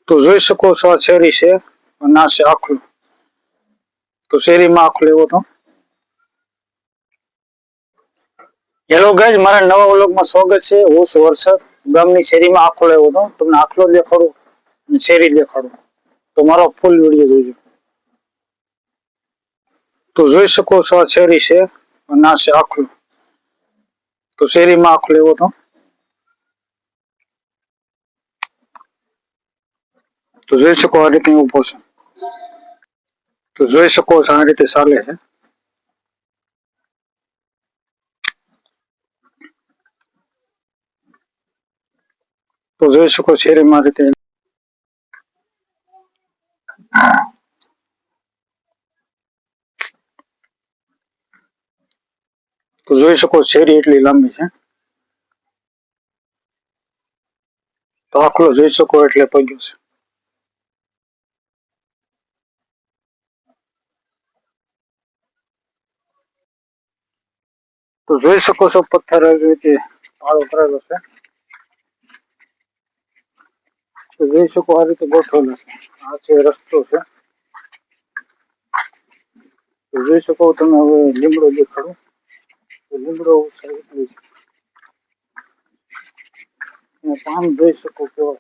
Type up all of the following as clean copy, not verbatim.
તો જોઈ શકો છો આ શેરી છે અને આ છે આખલું. તો શેરીમાં આખલું એવો તો હેલો ગાઈઝ, મારા નવા વ્લોગમાં સ્વાગત છે. હું છું વરસાદ. ગામની શેરીમાં આખલો આવ્યો હતો. તમને આખલો દેખાડું અને શેરી દેખાડું. તો મારો ફૂલ વિડીયો જોજો. તો જોઈ શકો છો આ શેરી છે અને આ છે આખલું. તો શેરીમાં આખલો આવ્યો હતો. તો જોઈ શકો આ રીતે ઉભો છે. તો જોઈ શકો છો આ રીતે ચાલે છે. તો જોઈ શકો શેરીમાં રીતે તો જોઈ શકો શેરી એટલી લાંબી છે. તો આખલો જોઈ શકો એટલે પગ્યું છે. તો જોઈ શકો છો પથ્થર રીતે પાળો કરેલો છે. તો જોઈ શકો આ રીતે ગોઠવેલો છે. આ છે રસ્તો છે. તો જોઈ શકો તમે હવે લીમડો દેખાડો. તો લીમડો સારી છે. અને પાન જોઈ શકો કેવો.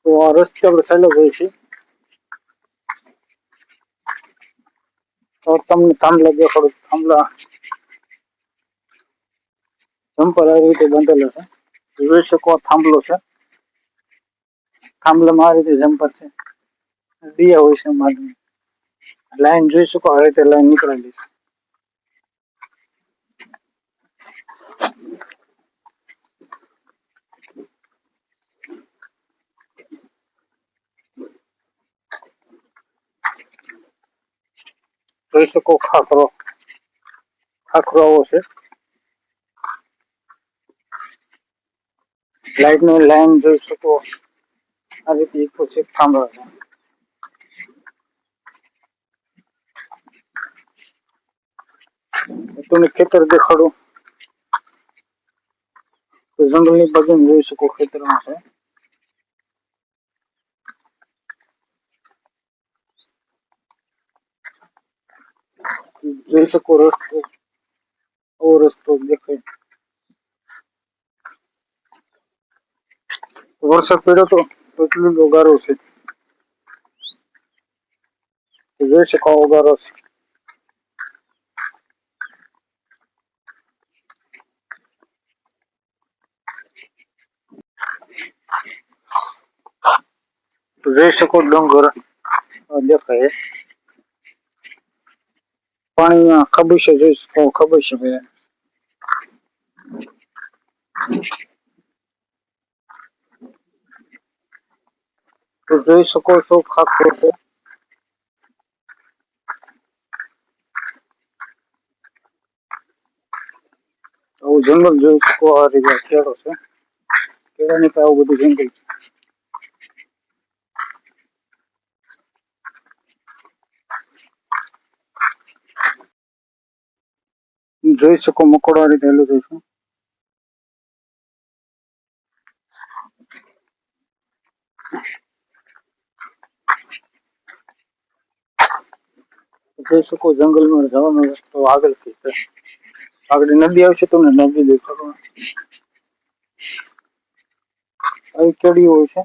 તો આ રસ્તે આપણે ચાલ્યો જાય છે. તો તમને થાંભલા દેખાડું. થાંભલા જમ્પર આ રીતે બાંધેલો છે. જોઈ શકો થાંભલો છે. થાંભલામાં આ રીતે જમ્પર છે. દિયા હોય છે માધવી. લાઈન જોઈ શકો આ રીતે લાઈન નીકળેલી છે. જોઈ શકો ખાખરો. ખાખરો આવો છે. લાઈટ નો લાઈન જોઈ શકો આ રીતે એક પછી થાંભલા છે. તમને ખેતર દેખાડું. તો જંગલની બાજુ જોઈ શકો ખેતરમાં છે. જોઈ શકો રસ્તો. આવો રસ્તો દેખાય. વરસાદ પડ્યો તો એટલું ગારો છે. જોઈ શકો આવો ગારો છે. જોઈ શકો ડુંગર દેખાય. પાણીમાં ખબુશે જોઈ શકો ખબુશે ભાઈ. તો જોઈ શકો છો ખાખરો છે. આવું જંગલ જોઈ શકો આ રીતે કેળો છે. કેળાની પાસે આવું બધું જંગલ છે. જોઈ શકો મકોડો આ રીતે હેલો જાય છે. જોઈ શકો જંગલમાં જવાનો રસ્તો આગળથી છે. આગળ નદી આવશે તમને નદી દેખાડો. આવી કેડીઓ હોય છે.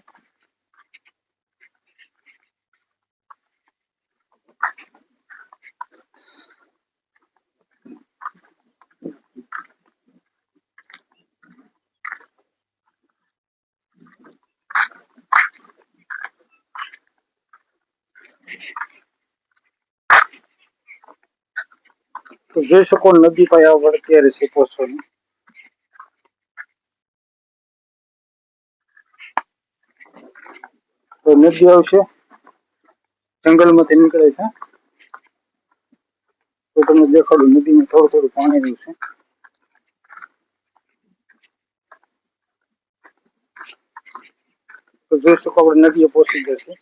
તો જોઈ શકો નદી પાસે આગળ અત્યારે છે પોસો. તો નદી આવશે જંગલમાંથી નીકળે છે. તો તમને દેખાડું નદીમાં થોડું થોડું પાણી રહ્યું છે. તો જોઈ શકો આપણે નદીએ પહોંચી જશે.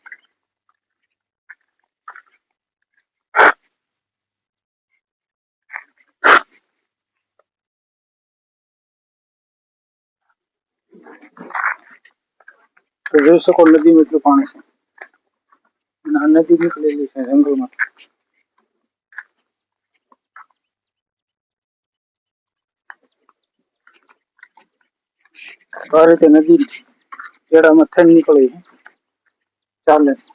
તો જોઈ શકો નદીમાં એટલું પાણી છે. આ નદી નીકળેલી છે જંગલમાં. આ રીતે નદી કેળામાં થઈને નીકળે છે, ચાલે છે.